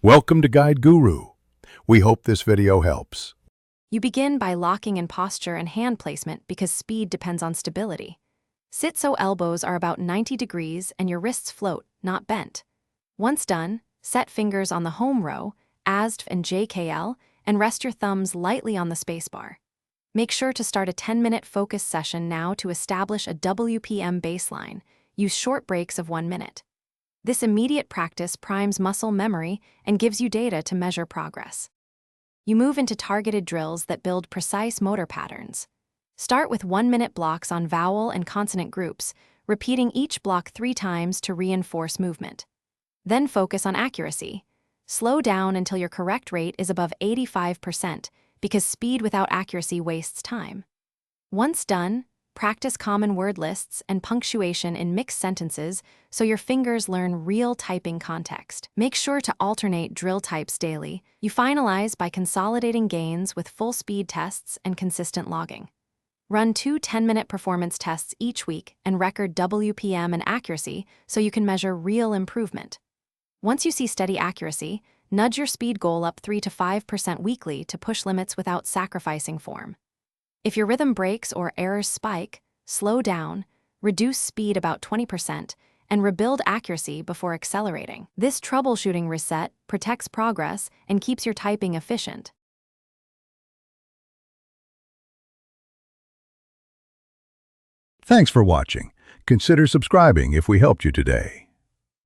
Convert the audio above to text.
Welcome to Guide Guru. We hope this video helps. You begin by locking in posture and hand placement because speed depends on stability. Sit so elbows are about 90 degrees and your wrists float, not bent. Once done, set fingers on the home row, ASD and JKL, and rest your thumbs lightly on the spacebar. Make sure to start a 10-minute focus session now to establish a WPM baseline. Use short breaks of 1 minute. This immediate practice primes muscle memory and gives you data to measure progress. You move into targeted drills that build precise motor patterns. Start with 1-minute blocks on vowel and consonant groups, repeating each block 3 times to reinforce movement. Then focus on accuracy. Slow down until your correct rate is above 85%, because speed without accuracy wastes time. Once done, practice common word lists and punctuation in mixed sentences so your fingers learn real typing context. Make sure to alternate drill types daily. You finalize by consolidating gains with full speed tests and consistent logging. Run 2 10-minute performance tests each week and record WPM and accuracy so you can measure real improvement. Once you see steady accuracy, nudge your speed goal up 3 to 5% weekly to push limits without sacrificing form. If your rhythm breaks or errors spike, slow down, reduce speed about 20%, and rebuild accuracy before accelerating. This troubleshooting reset protects progress and keeps your typing efficient. Thanks for watching. Consider subscribing if we helped you today.